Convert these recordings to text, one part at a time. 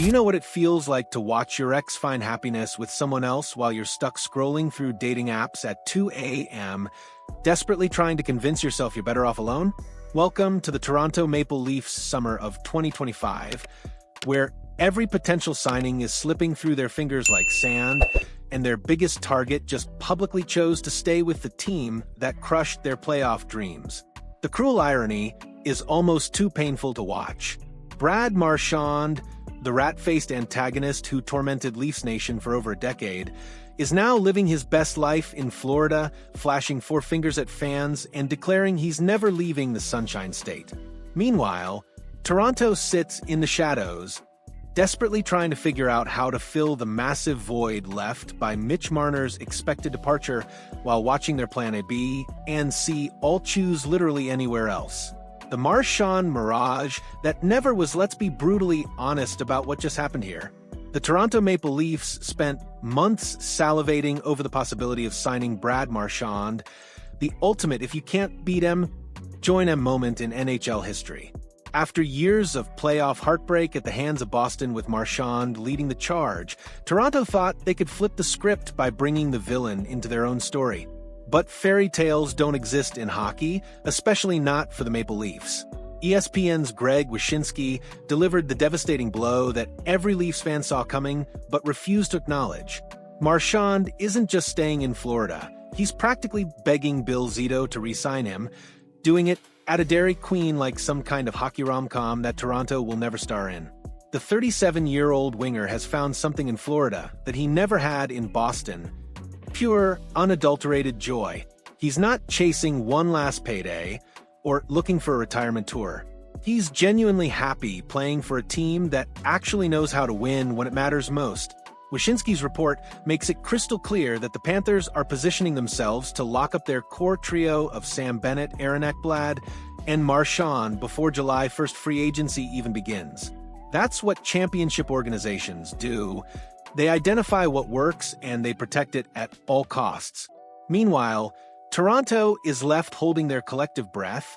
Do you know what it feels like to watch your ex find happiness with someone else while you're stuck scrolling through dating apps at 2 a.m., desperately trying to convince yourself you're better off alone? Welcome to the Toronto Maple Leafs summer of 2025, where every potential signing is slipping through their fingers like sand, and their biggest target just publicly chose to stay with the team that crushed their playoff dreams. The cruel irony is almost too painful to watch. Brad Marchand, the rat-faced antagonist who tormented Leafs Nation for over a decade, is now living his best life in Florida, flashing four fingers at fans and declaring he's never leaving the Sunshine State. Meanwhile, Toronto sits in the shadows, desperately trying to figure out how to fill the massive void left by Mitch Marner's expected departure while watching their plan A, B, and C all choose literally anywhere else. The Marshand mirage that never was. Let's be brutally honest about what just happened here. The Toronto Maple Leafs spent months salivating over the possibility of signing Brad Marchand, the ultimate if you can't beat him, join him moment in NHL history. After years of playoff heartbreak at the hands of Boston with Marshand leading the charge, Toronto thought they could flip the script by bringing the villain into their own story. But fairy tales don't exist in hockey, especially not for the Maple Leafs. ESPN's Greg Wyshynski delivered the devastating blow that every Leafs fan saw coming but refused to acknowledge. Marchand isn't just staying in Florida. He's practically begging Bill Zito to re-sign him, doing it at a Dairy Queen like some kind of hockey rom-com that Toronto will never star in. The 37-year-old winger has found something in Florida that he never had in Boston: pure, unadulterated joy. He's not chasing one last payday or looking for a retirement tour. He's genuinely happy playing for a team that actually knows how to win when it matters most. Wyshynski's report makes it crystal clear that the Panthers are positioning themselves to lock up their core trio of Sam Bennett, Aaron Ekblad, and Marshand before July 1st free agency even begins. That's what championship organizations do. They identify what works and they protect it at all costs. Meanwhile, Toronto is left holding their collective breath,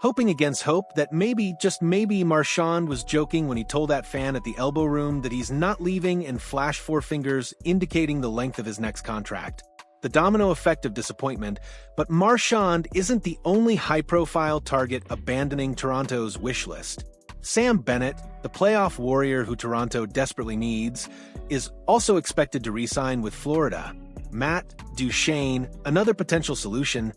hoping against hope that maybe, just maybe, Marchand was joking when he told that fan at the elbow room that he's not leaving and flashed four fingers indicating the length of his next contract. The domino effect of disappointment, but Marchand isn't the only high-profile target abandoning Toronto's wish list. Sam Bennett, the playoff warrior who Toronto desperately needs, is also expected to re-sign with Florida. Matt Duchene, another potential solution,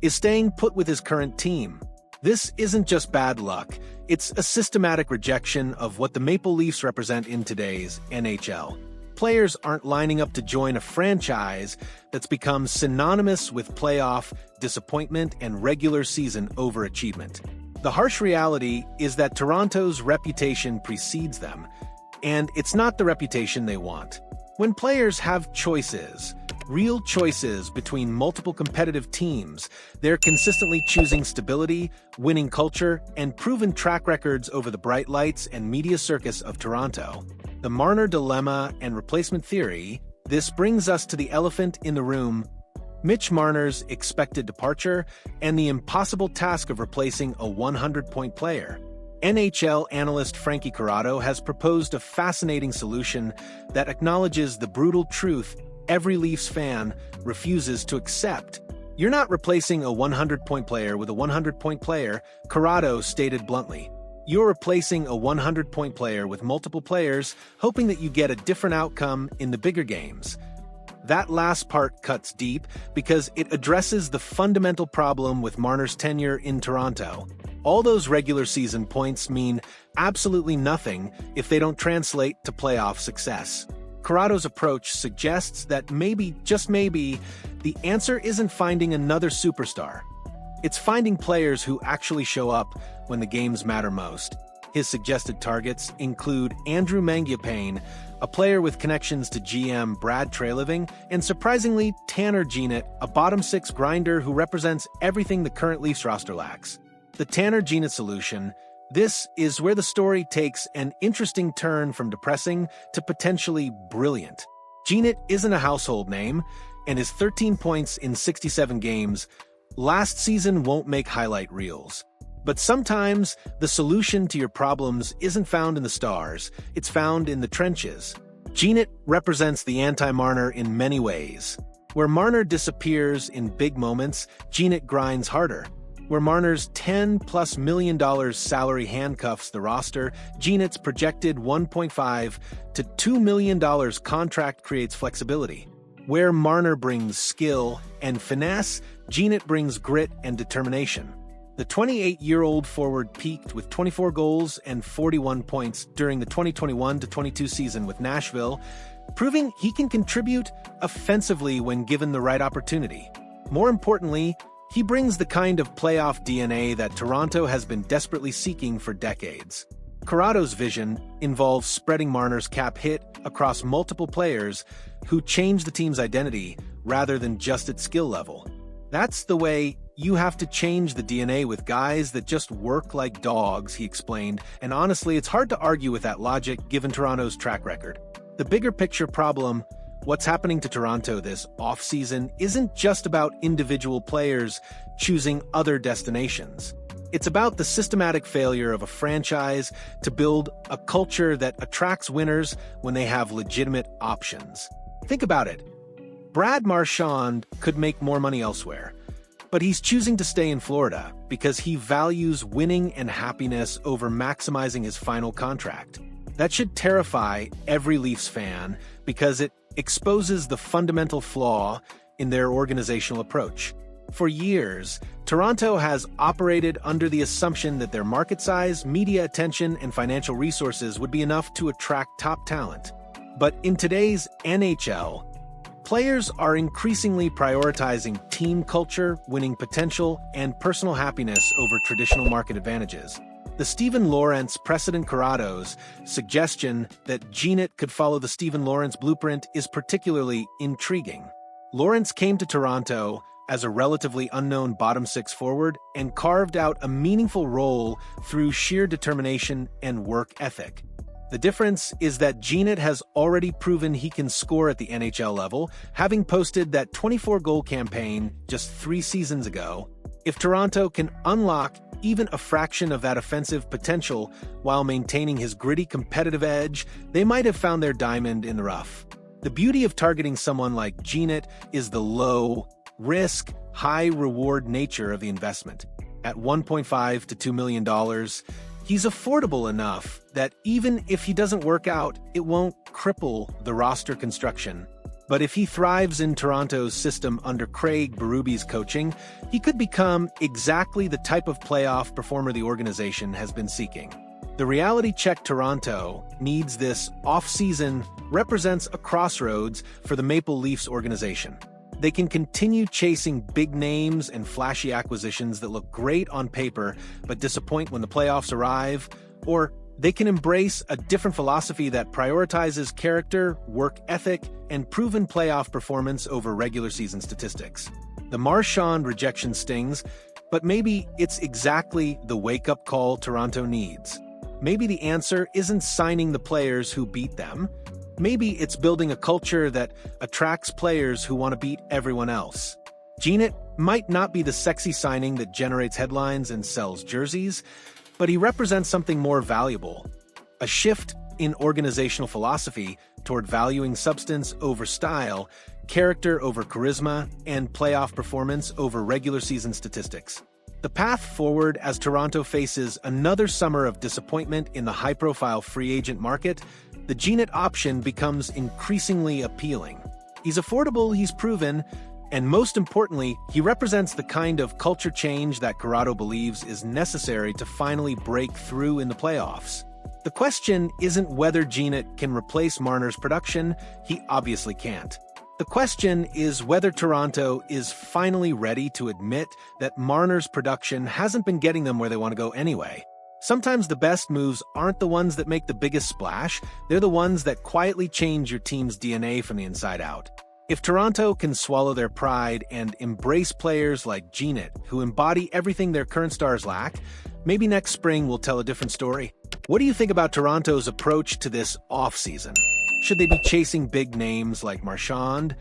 is staying put with his current team. This isn't just bad luck, it's a systematic rejection of what the Maple Leafs represent in today's NHL. Players aren't lining up to join a franchise that's become synonymous with playoff disappointment and regular season overachievement. The harsh reality is that Toronto's reputation precedes them, and it's not the reputation they want. When players have choices, real choices between multiple competitive teams, they're consistently choosing stability, winning culture, and proven track records over the bright lights and media circus of Toronto. The Marner dilemma and replacement theory. This brings us to the elephant in the room: Mitch Marner's expected departure and the impossible task of replacing a 100-point player. NHL analyst Frankie Corrado has proposed a fascinating solution that acknowledges the brutal truth every Leafs fan refuses to accept. You're not replacing a 100-point player with a 100-point player, Corrado stated bluntly. You're replacing a 100-point player with multiple players, hoping that you get a different outcome in the bigger games. That last part cuts deep because it addresses the fundamental problem with Marner's tenure in Toronto. All those regular season points mean absolutely nothing if they don't translate to playoff success. Corrado's approach suggests that maybe, just maybe, the answer isn't finding another superstar. It's finding players who actually show up when the games matter most. His suggested targets include Andrew Mangiapane, a player with connections to GM Brad Treliving, and surprisingly, Tanner Jeannot, a bottom-six grinder who represents everything the current Leafs roster lacks. The Tanner Jeannot solution. This is where the story takes an interesting turn from depressing to potentially brilliant. Ganet isn't a household name, and his 13 points in 67 games last season won't make highlight reels. But sometimes the solution to your problems isn't found in the stars, it's found in the trenches. Ganet represents the anti-Marner in many ways. Where Marner disappears in big moments, Ganet grinds harder. Where Marner's $10+ million salary handcuffs the roster, Ganet's projected $1.5 to $2 million contract creates flexibility. Where Marner brings skill and finesse, Ganet brings grit and determination. The 28-year-old forward peaked with 24 goals and 41 points during the 2021-22 season with Nashville, proving he can contribute offensively when given the right opportunity. More importantly, he brings the kind of playoff DNA that Toronto has been desperately seeking for decades. Corrado's vision involves spreading Marner's cap hit across multiple players who change the team's identity rather than just its skill level. That's the way you have to change the DNA with guys that just work like dogs, he explained, and honestly, it's hard to argue with that logic given Toronto's track record. The bigger picture problem, what's happening to Toronto this offseason, isn't just about individual players choosing other destinations. It's about the systematic failure of a franchise to build a culture that attracts winners when they have legitimate options. Think about it. Brad Marchand could make more money elsewhere, but he's choosing to stay in Florida because he values winning and happiness over maximizing his final contract. That should terrify every Leafs fan because it exposes the fundamental flaw in their organizational approach. For years, Toronto has operated under the assumption that their market size, media attention, and financial resources would be enough to attract top talent. But in today's NHL, players are increasingly prioritizing team culture, winning potential, and personal happiness over traditional market advantages. The Steven Lorentz precedent Corrado's suggestion that Ganet could follow the Steven Lorentz blueprint is particularly intriguing. Lorentz came to Toronto as a relatively unknown bottom-six forward and carved out a meaningful role through sheer determination and work ethic. The difference is that Ganet has already proven he can score at the NHL level, having posted that 24-goal campaign just 3 seasons ago. If Toronto can unlock even a fraction of that offensive potential while maintaining his gritty competitive edge, they might have found their diamond in the rough. The beauty of targeting someone like Ganet is the low-risk, high-reward nature of the investment. At $1.5 to $2 million, he's affordable enough that even if he doesn't work out, it won't cripple the roster construction. But if he thrives in Toronto's system under Craig Berube's coaching, he could become exactly the type of playoff performer the organization has been seeking. The reality check Toronto needs this offseason represents a crossroads for the Maple Leafs organization. They can continue chasing big names and flashy acquisitions that look great on paper but disappoint when the playoffs arrive, or they can embrace a different philosophy that prioritizes character, work ethic, and proven playoff performance over regular season statistics. The Marshand rejection stings, but maybe it's exactly the wake-up call Toronto needs. Maybe the answer isn't signing the players who beat them. Maybe it's building a culture that attracts players who want to beat everyone else. Ganet might not be the sexy signing that generates headlines and sells jerseys, but he represents something more valuable, a shift in organizational philosophy toward valuing substance over style, character over charisma, and playoff performance over regular season statistics. The path forward as Toronto faces another summer of disappointment in the high-profile free agent market, the Ganet option becomes increasingly appealing. He's affordable, he's proven, and most importantly, he represents the kind of culture change that Corrado believes is necessary to finally break through in the playoffs. The question isn't whether Ganet can replace Marner's production. He obviously can't. The question is whether Toronto is finally ready to admit that Marner's production hasn't been getting them where they want to go anyway. Sometimes the best moves aren't the ones that make the biggest splash, they're the ones that quietly change your team's DNA from the inside out. If Toronto can swallow their pride and embrace players like Ganet, who embody everything their current stars lack, maybe next spring we'll tell a different story. What do you think about Toronto's approach to this offseason? Should they be chasing big names like Marshand?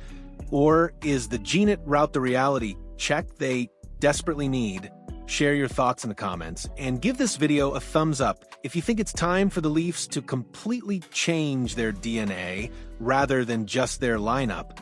Or is the Ganet route the reality check they desperately need? Share your thoughts in the comments, and give this video a thumbs up if you think it's time for the Leafs to completely change their DNA rather than just their lineup.